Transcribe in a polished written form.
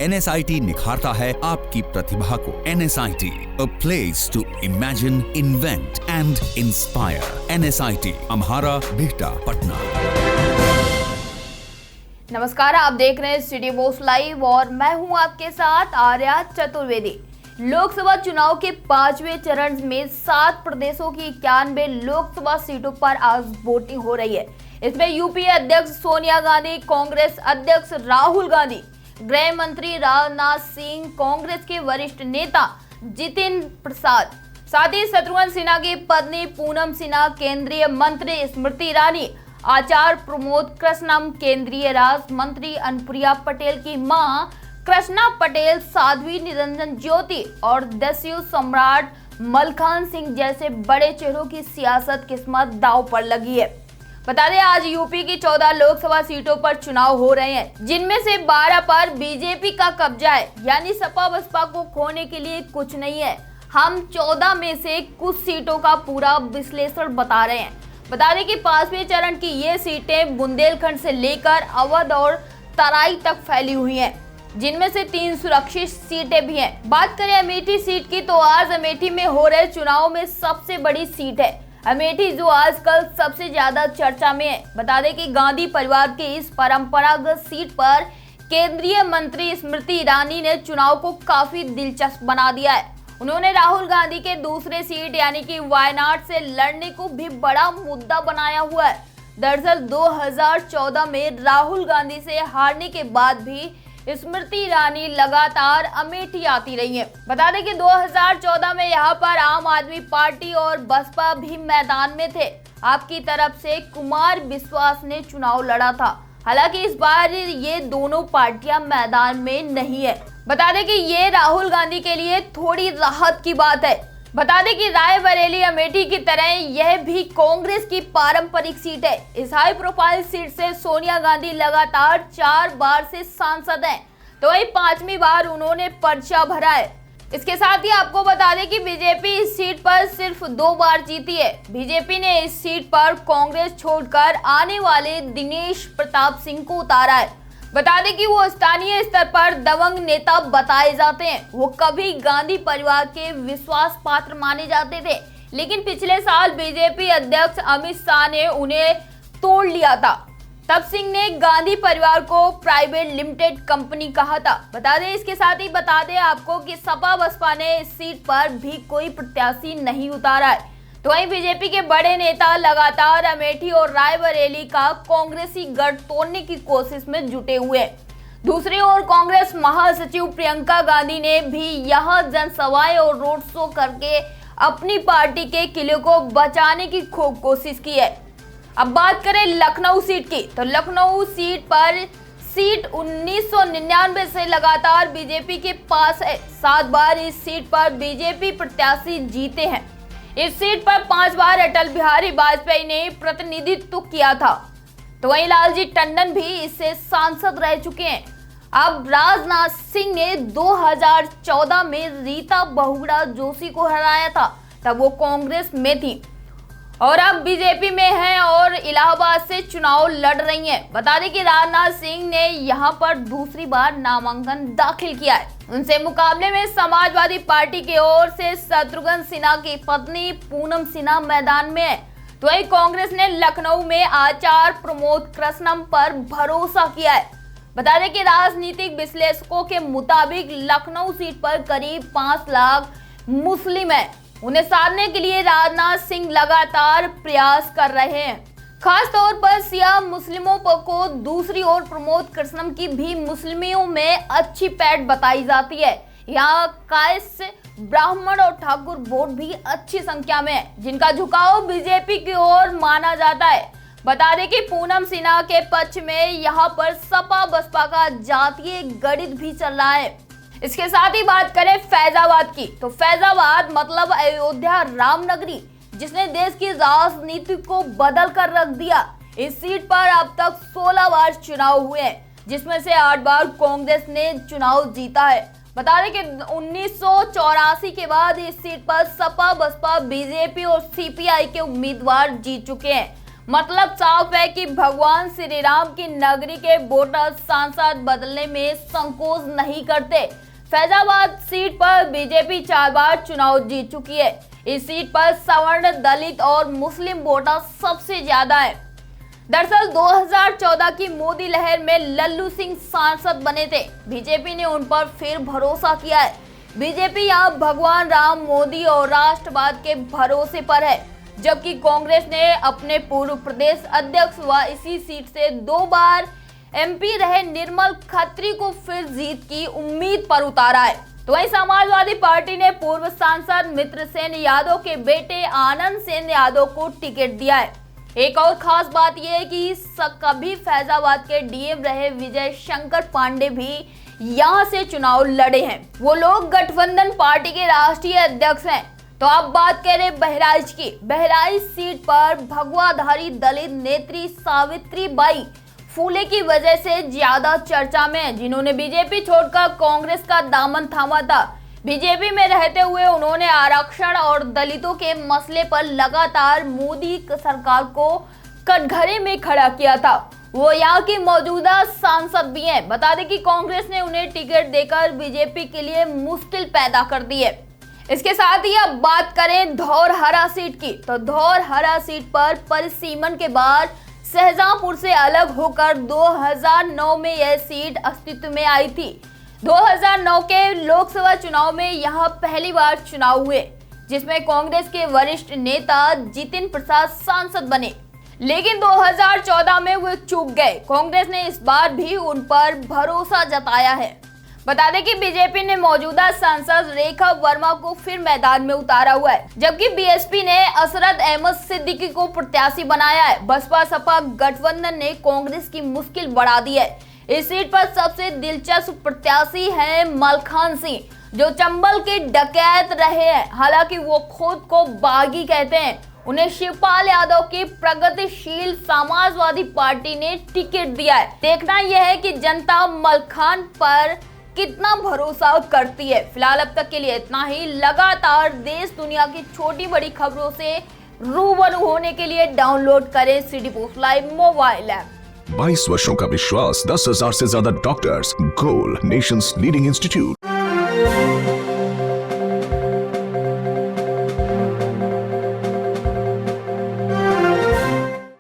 NSIT निखारता है आपकी प्रतिभा को। NSIT, a place to imagine, invent and inspire. NSIT, अम्हारा, Bihta, Patna. नमस्कार, आप देख रहे हैं सिटी पोस्ट लाइव और मैं हूं आपके साथ आर्या चतुर्वेदी। लोकसभा चुनाव के 5वें चरण में 7 प्रदेशों की 91 लोकसभा सीटों पर आज वोटिंग हो रही है। इसमें यूपीए अध्यक्ष सोनिया गांधी, कांग्रेस अध्यक्ष राहुल गांधी, गृह मंत्री राजनाथ सिंह, कांग्रेस के वरिष्ठ नेता जितिन प्रसाद, साथ ही शत्रुघ्न सिन्हा की पत्नी पूनम सिन्हा, केंद्रीय मंत्री स्मृति ईरानी, आचार्य प्रमोद कृष्णम, केंद्रीय राज्य मंत्री अनुप्रिया पटेल की मां कृष्णा पटेल, साध्वी निरंजन ज्योति और दस्यु सम्राट मलखान सिंह जैसे बड़े चेहरों की सियासत किस्मत दांव पर लगी है। बता दें, आज यूपी की 14 लोकसभा सीटों पर चुनाव हो रहे हैं, जिनमें से 12 पर बीजेपी का कब्जा है, यानी सपा बसपा को खोने के लिए कुछ नहीं है। हम 14 में से कुछ सीटों का पूरा विश्लेषण बता रहे हैं। बता दें कि 5वें चरण की ये सीटें बुंदेलखंड से लेकर अवध और तराई तक फैली हुई हैं, जिनमें से 3 सुरक्षित सीटें भी हैं। बात करें अमेठी सीट की, तो आज अमेठी में हो रहे चुनाव में सबसे बड़ी सीट है अमेठी, जो आजकल सबसे ज्यादा चर्चा में है। बता दें कि गांधी परिवार के इस परंपरागत सीट पर केंद्रीय मंत्री स्मृति ईरानी ने चुनाव को काफी दिलचस्प बना दिया है। उन्होंने राहुल गांधी के दूसरे सीट यानी कि वायनाड से लड़ने को भी बड़ा मुद्दा बनाया हुआ है। दरअसल 2014 में राहुल गांधी से हारने के बाद भी स्मृति ईरानी लगातार अमेठी आती रही है। बता दें कि 2014 में यहाँ पर आम आदमी पार्टी और बसपा भी मैदान में थे। आपकी तरफ से कुमार विश्वास ने चुनाव लड़ा था। हालांकि इस बार ये दोनों पार्टियां मैदान में नहीं है। बता दें कि ये राहुल गांधी के लिए थोड़ी राहत की बात है। बता दें कि रायबरेली अमेठी की तरह यह भी कांग्रेस की पारंपरिक सीट है। इस हाई प्रोफाइल सीट से सोनिया गांधी लगातार 4 बार से सांसद हैं, तो वही 5वीं बार उन्होंने पर्चा भरा है। इसके साथ ही आपको बता दें कि बीजेपी इस सीट पर सिर्फ 2 बार जीती है। बीजेपी ने इस सीट पर कांग्रेस छोड़कर आने वाले दिनेश प्रताप सिंह को उतारा है। बता दें कि वो स्थानीय स्तर पर दबंग नेता बताए जाते हैं। वो कभी गांधी परिवार के विश्वास पात्र माने जाते थे, लेकिन पिछले साल बीजेपी अध्यक्ष अमित शाह ने उन्हें तोड़ लिया था। तब सिंह ने गांधी परिवार को प्राइवेट लिमिटेड कंपनी कहा था। बता दें, इसके साथ ही बता दें आपको कि सपा बसपा ने इस सीट पर भी कोई प्रत्याशी नहीं उतारा है। तो वहीं बीजेपी के बड़े नेता लगातार अमेठी और रायबरेली का कांग्रेसी गढ़ तोड़ने की कोशिश में जुटे हुए हैं। दूसरी ओर कांग्रेस महासचिव प्रियंका गांधी ने भी यहां जनसभाएं और रोड शो करके अपनी पार्टी के किले को बचाने की खूब कोशिश की है। अब बात करें लखनऊ सीट की, तो लखनऊ सीट पर सीट 1999 से लगातार बीजेपी के पास है। 7 बार इस सीट पर बीजेपी प्रत्याशी जीते हैं। इस सीट पर 5 बार अटल बिहारी वाजपेयी ने प्रतिनिधित्व किया था, तो वहीं लालजी टंडन भी इससे सांसद रह चुके हैं। अब राजनाथ सिंह ने 2014 में रीता बहुगुणा जोशी को हराया था, तब वो कांग्रेस में थी और अब बीजेपी में हैं और इलाहाबाद से चुनाव लड़ रही हैं। बता दें कि राजनाथ सिंह ने यहां पर दूसरी बार नामांकन दाखिल किया है। उनसे मुकाबले में समाजवादी पार्टी की ओर से शत्रुघ्न सिन्हा की पत्नी पूनम सिन्हा मैदान में है। तो वहीं कांग्रेस ने लखनऊ में आचार्य प्रमोद कृष्णम पर भरोसा किया है। बता दें कि राजनीतिक विश्लेषकों के मुताबिक लखनऊ सीट पर करीब 5 लाख मुस्लिम हैं। उन्हें साधने के लिए राजनाथ सिंह लगातार प्रयास कर रहे हैं, खास तौर पर सिया मुस्लिमों को। दूसरी ओर प्रमोद कृष्णम की भी मुस्लिमों में अच्छी पैठ बताई जाती है। यहाँ कायस्थ, ब्राह्मण और ठाकुर वोट भी अच्छी संख्या में है, जिनका झुकाव बीजेपी की ओर माना जाता है। बता दें कि पूनम सिन्हा के पक्ष में यहाँ पर सपा बसपा का जातीय गणित भी चल रहा है। इसके साथ ही बात करें फैजाबाद की, तो फैजाबाद मतलब अयोध्या रामनगरी, जिसने देश की राजनीति को बदल कर रख दिया। इस सीट पर अब तक 16 बार चुनाव हुए हैं, जिसमें से 8 बार कांग्रेस ने चुनाव जीता है। बता दें कि 1984 के बाद इस सीट पर सपा बसपा बीजेपी और सीपीआई के उम्मीदवार जीत चुके हैं। मतलब साफ है कि भगवान श्री राम की नगरी के वोटर सांसद बदलने में संकोच नहीं करते। फैजाबाद सीट पर बीजेपी 4 बार चुनाव जीत चुकी है। इस सीट पर सवर्ण, दलित और मुस्लिम वोटर सबसे ज्यादा है। दरअसल 2014 की मोदी लहर में लल्लू सिंह सांसद बने थे। बीजेपी ने उन पर फिर भरोसा किया है। बीजेपी यहां भगवान राम, मोदी और राष्ट्रवाद के भरोसे पर है, जबकि कांग्रेस ने अपने पूर्व प्रदेश अध्यक्ष व इसी सीट से 2 बार एमपी रहे निर्मल खत्री को फिर जीत की उम्मीद पर उतारा है। तो वहीं समाजवादी पार्टी ने पूर्व सांसद मित्र सेन यादव के बेटे आनंद सेन यादव को टिकट दिया है। एक और खास बात यह है कि कभी फैजाबाद के डीएम रहे विजय शंकर पांडे भी यहां से चुनाव लड़े हैं। वो लोग गठबंधन पार्टी के राष्ट्रीय अध्यक्ष हैं। तो अब बात करें बहराइच की। बहराइच सीट पर भगवाधारी दलित नेत्री सावित्री बाई फूले की वजह से ज्यादा चर्चा में है, जिन्होंने बीजेपी छोड़कर कांग्रेस का दामन थामा था। बीजेपी में रहते हुए उन्होंने आरक्षण और दलितों के मसले पर लगातार मोदी सरकार को कटघरे में खड़ा किया था। वो यहाँ की मौजूदा सांसद भी हैं। बता दें कि कांग्रेस ने उन्हें टिकट देकर बीजेपी के लिए मुश्किल पैदा कर दी है। इसके साथ ही अब बात करें धौरहरा सीट की, तो धौरहरा सीट पर परिसीमन के बाद शाहजहांपुर से अलग होकर 2009 में यह सीट अस्तित्व में आई थी। 2009 के लोकसभा चुनाव में यहां पहली बार चुनाव हुए, जिसमें कांग्रेस के वरिष्ठ नेता जितिन प्रसाद सांसद बने, लेकिन 2014 में वो चूक गए। कांग्रेस ने इस बार भी उन पर भरोसा जताया है। बता दें कि बीजेपी ने मौजूदा सांसद रेखा वर्मा को फिर मैदान में उतारा हुआ है, जबकि बीएसपी ने असरत अहमद सिद्दीकी को प्रत्याशी बनाया है। बसपा सपा गठबंधन ने कांग्रेस की मुश्किल बढ़ा दी है। इस सीट पर सबसे दिलचस्प प्रत्याशी हैं मलखान सिंह, जो चंबल के डकैत रहे हैं। हालांकि वो खुद को बागी कहते हैं। उन्हें शिवपाल यादव की प्रगतिशील समाजवादी पार्टी ने टिकट दिया है। देखना यह है कि जनता मलखान पर कितना भरोसा करती है। फिलहाल अब तक के लिए इतना ही। लगातार देश दुनिया की छोटी बड़ी खबरों से रूबरू होने के लिए डाउनलोड करें city post live mobile app. 22 वर्षों का विश्वास, 10,000 से ज्यादा डॉक्टर्स, गोल नेशंस लीडिंग इंस्टीट्यूट।